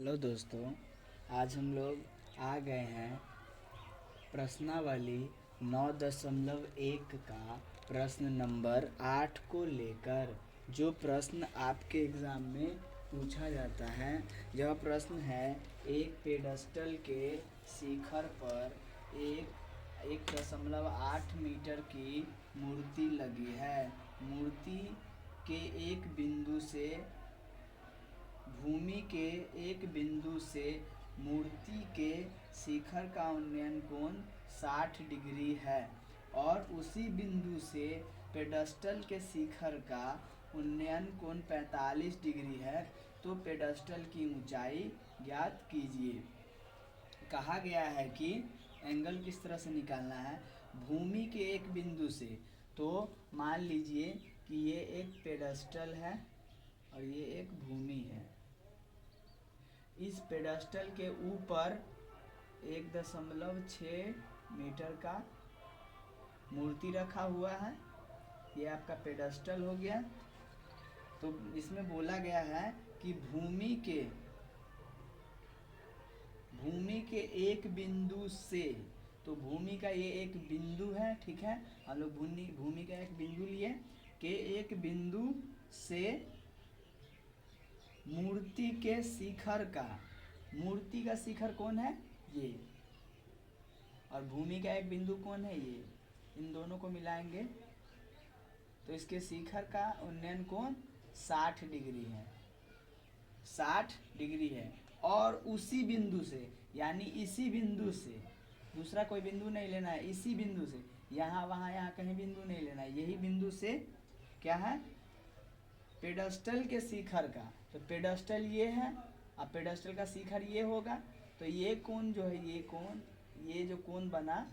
Hello दोस्तों, आज हम लोग आ गए हैं प्रश्नावली 9.1 का प्रश्न नंबर 8 को लेकर। जो प्रश्न आपके एग्ज़ाम में पूछा जाता है, यह प्रश्न है एक पेडस्टल के शिखर पर 1.8 मीटर की मूर्ति लगी है। मूर्ति के एक बिंदु से भूमि के एक बिंदु से मूर्ति के शिखर का उन्नयन कोण 60 डिग्री है और उसी बिंदु से पेडस्टल के शिखर का उन्नयन कोण 45 डिग्री है, तो पेडस्टल की ऊंचाई ज्ञात कीजिए। कहा गया है कि एंगल किस तरह से निकालना है। भूमि के एक बिंदु से, तो मान लीजिए कि ये एक पेडस्टल है और ये एक भूमि है। इस पेडस्टल के ऊपर 1.6 मीटर का मूर्ति रखा हुआ है। ये आपका पेडस्टल हो गया। तो इसमें बोला गया है कि भूमि के एक बिंदु से, तो भूमि का ये एक बिंदु है, ठीक है। हम लोग भूमि का एक बिंदु लिए कि एक बिंदु से मूर्ति के शिखर का, मूर्ति का शिखर कौन है? ये। और भूमि का एक बिंदु कौन है? ये। इन दोनों को मिलाएंगे तो इसके शिखर का उन्नयन कोण 60 डिग्री है। 60 डिग्री है। और उसी बिंदु से, यानी इसी बिंदु से, दूसरा कोई बिंदु नहीं लेना है, इसी बिंदु से, यहाँ वहाँ यहाँ कहीं बिंदु नहीं लेना है, यही बिंदु से क्या है? पेडस्टल के शिखर का। तो पेडस्टल ये है, अब पेडस्टल का शिखर ये होगा, तो ये कोण जो है, ये जो कोण बना,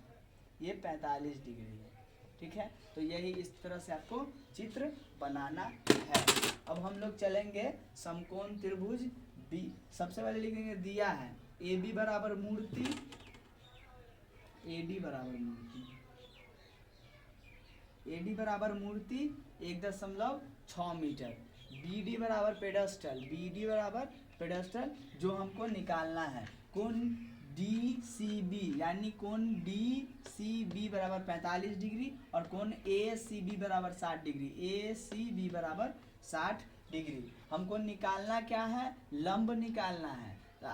ये 45 डिग्री है, ठीक है। तो यही इस तरह से आपको चित्र बनाना है। अब हम लोग चलेंगे समकोण त्रिभुज बी। सबसे पहले लिखेंगे दिया है ए बी बराबर मूर्ति, एडी बराबर मूर्ति, एडी बराबर मूर्ति 1.6 मीटर, बीडी बराबर पेडस्टल, बीडी बराबर पेडस्टल जो हमको निकालना है। कोण डी सी बी, यानी कोण डी सी बी बराबर 45 डिग्री और कोण ए सी बी बराबर 60 डिग्री, ए सी बी बराबर 60 डिग्री। हमको निकालना क्या है? लंब निकालना है। तो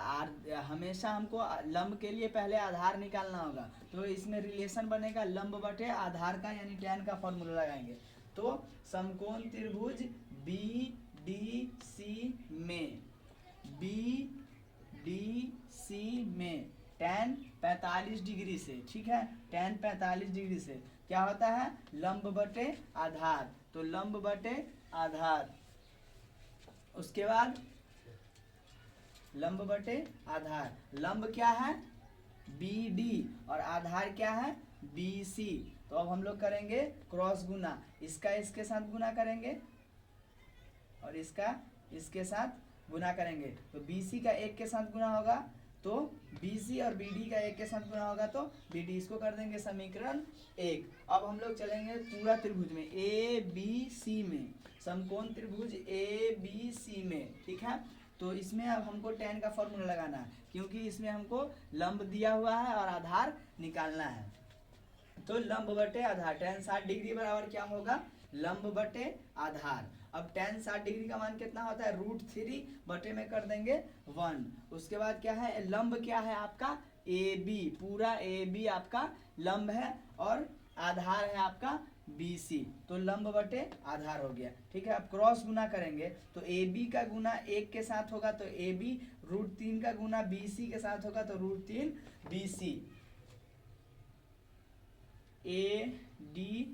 हमेशा हमको लंब के लिए पहले आधार निकालना होगा। तो इसमें रिलेशन बनेगा लंब बटे आधार का, यानी tan का फॉर्मूला लगाएंगे। तो समकोण त्रिभुज बी डी सी में tan 45 डिग्री से, ठीक है, tan 45 डिग्री से क्या होता है? लंब बटे आधार। तो लंब बटे आधार, उसके बाद लंब बटे आधार। लंब क्या है? बी डी और आधार क्या है? B C. तो अब हम लोग करेंगे क्रॉस गुना, इसका इसके साथ गुना करेंगे और इसका इसके साथ गुना करेंगे। तो बी सी का एक के साथ गुना होगा तो बी सी और बी डी का एक के साथ गुना होगा तो बी डी। इसको कर देंगे समीकरण 1। अब हम लोग चलेंगे पूरा त्रिभुज में, ए बी सी में, समकोण त्रिभुज ए बी सी में, ठीक है। तो इसमें अब हमको tan का फॉर्मूला लगाना है, क्योंकि इसमें हमको लंब दिया हुआ है और आधार निकालना है। तो लंब बटे आधार, tan 60 डिग्री बराबर क्या होगा? लंब बटे आधार। अब tan 60 डिग्री का मान कितना होता है? √3 बटे में कर देंगे 1। उसके बाद क्या है? लंब क्या है आपका? ए बी, पूरा ए बी आपका लंब है और आधार है आपका बी सी। तो लंब बटे आधार हो गया, ठीक है। अब क्रॉस गुना करेंगे तो ए बी का गुना 1 के साथ होगा तो ए बी, √3 का गुना बी सी के साथ होगा तो √3 B C. A D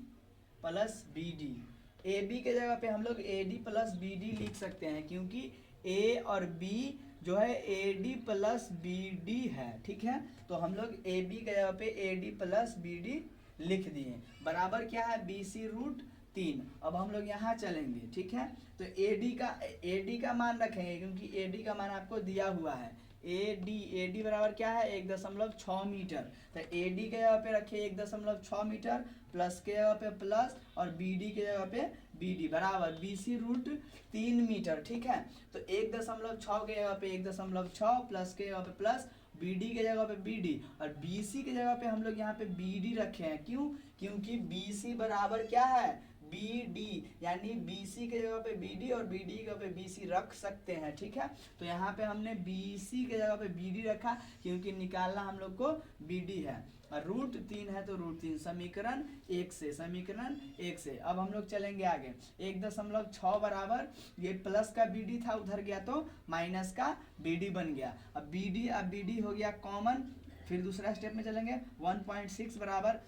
plus B D, A B के जगह पे हम लोग A D plus B D लिख सकते हैं, क्योंकि ए और बी जो है A D plus B D है, ठीक है। तो हम लोग ए बी के जगह पे A D plus B D लिख दिए। बराबर क्या है? B C √3। अब हम लोग यहाँ चलेंगे, ठीक है। तो ए डी का मान रखेंगे, क्योंकि ए डी का मान आपको दिया हुआ है। ए डी बराबर क्या है 1.6 मीटर। तो ए डी के जगह पे रखिए 1.6 मीटर, प्लस के जगह पे प्लस और बी डी के जगह पे बी डी बराबर बी सी रूट 3 मीटर। ठीक है, तो 1.6 के जगह पे 1.6 प्लस के जगह पे प्लस बी डी के जगह पे बी डी और बी सी के जगह पे हम लोग यहाँ पे बी डी रखे हैं। क्यों? क्योंकि बी सी बराबर क्या है बी डी, यानी बी सी के जगह पे बी डी और बी डी के जगह पे बी सी रख सकते हैं। ठीक है, तो यहाँ पे हमने बी सी के जगह पे बी डी रखा क्योंकि निकालना हम लोग को बी डी है और रूट 3 है तो रूट 3 समीकरण 1 से, समीकरण 1 से। अब हम लोग चलेंगे आगे 1.6 बराबर ये प्लस का बी डी था उधर गया तो माइनस का बी डी बन गया। अब बी डी हो गया कॉमन। फिर दूसरा स्टेप में चलेंगे 1.6 बराबर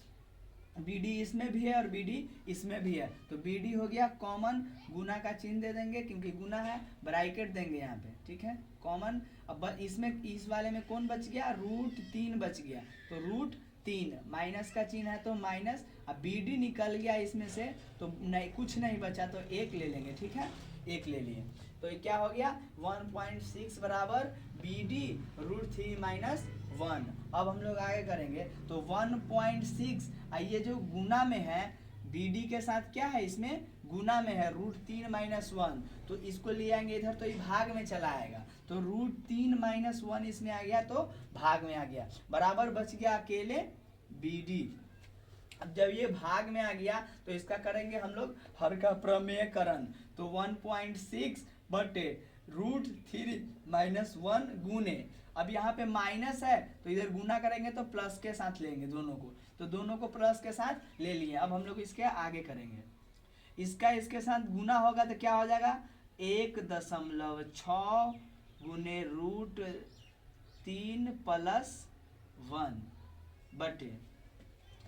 बी डी इसमें भी है और बी डी इसमें भी है, तो बी डी हो गया कॉमन, गुना का चिन्ह दे देंगे क्योंकि गुना है, ब्रैकेट देंगे यहाँ पे। ठीक है, कॉमन। अब इसमें इस वाले में कौन बच गया रूट 3 बच गया, तो रूट 3 माइनस का चिन्ह है तो माइनस। अब बी डी निकल गया इसमें से तो नहीं कुछ नहीं बचा तो 1 ले लेंगे। ठीक है, 1 ले लिए तो ये क्या हो गया 1.6 बराबर बी डी रूट 3 माइनस 1। अब हम लोग आगे करेंगे तो 1.6 ये जो गुना में है बी डी के साथ क्या है इसमें गुना में है रूट 3 माइनस 1, तो इसको ले आएंगे इधर तो ये भाग में चला आएगा, तो रूट 3 माइनस 1 इसमें आ गया तो भाग में आ गया, बराबर बच गया अकेले बी डी। अब जब ये भाग में आ गया तो इसका करेंगे हम लोग हर का प्रमेयकरण, तो 1.6 बटे रूट 3 माइनस 1 गुने, अब यहाँ पे माइनस है तो इधर गुना करेंगे तो प्लस के साथ लेंगे दोनों को, तो दोनों को प्लस के साथ ले लिए। अब हम लोग इसके आगे करेंगे, इसका इसके साथ गुना होगा तो क्या हो जाएगा 1.6 गुने रूट 3 प्लस 1 बटे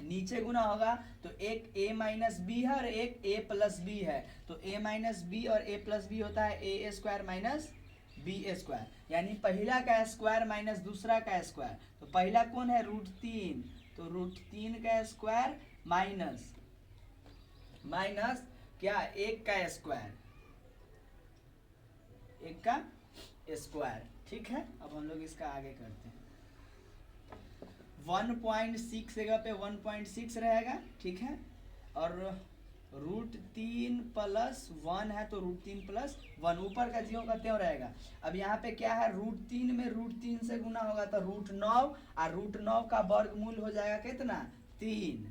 नीचे गुना होगा तो एक a माइनस बी है और एक a प्लस बी है, तो a माइनस बी और a प्लस बी होता है a square minus B square, यानी पहला का स्क्वायर माइनस दूसरा का स्क्वायर। तो पहला कौन है रूट 3, तो रूट 3 का स्क्वायर माइनस माइनस क्या 1 का स्क्वायर, 1 का स्क्वायर। ठीक है, अब हम लोग इसका आगे करते हैं 1.6 जगह पे 1.6 रहेगा। ठीक है, और रूट 3 प्लस 1 है तो रूट 3 प्लस 1 ऊपर का ज्यों का त्यों रहेगा। अब यहाँ पे क्या है रूट 3 में रूट 3 से गुना होगा तो रूट 9 और रूट 9 का वर्गमूल हो जाएगा कितना 3,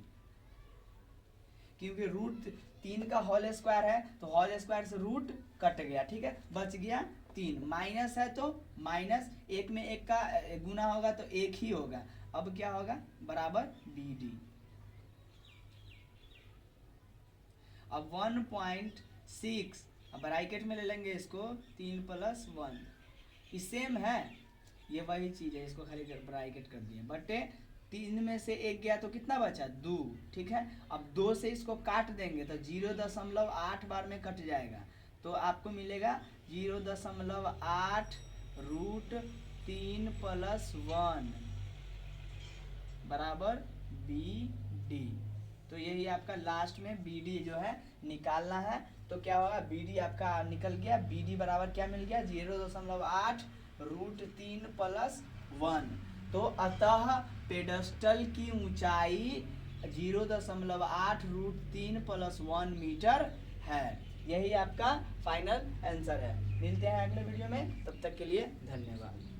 क्योंकि रूट 3 का होल स्क्वायर है तो होल स्क्वायर से रूट कट गया। ठीक है, बच गया 3, माइनस है तो माइनस 1 में 1 का गुना होगा तो 1 ही होगा। अब क्या होगा बराबर बी डी। अब 1.6 अब ब्रैकेट में ले लेंगे इसको 3 प्लस 1, ये सेम है, ये वही चीज़ है, इसको खाली ब्रैकेट कर दिए बटे 3 में से 1 गया तो कितना बचा 2। ठीक है, अब 2 से इसको काट देंगे तो 0.8 बार में कट जाएगा, तो आपको मिलेगा 0.8 रूट 3 प्लस 1 बराबर बी डी। तो यही आपका लास्ट में बी डी जो है निकालना है, तो क्या होगा बी डी आपका निकल गया, बी डी बराबर क्या मिल गया 0.8 रूट 3 प्लस 1। तो अतः पेडस्टल की ऊंचाई 0.8 रूट 3 प्लस 1 मीटर है। यही आपका फाइनल आंसर है। मिलते हैं अगले वीडियो में, तब तक के लिए धन्यवाद।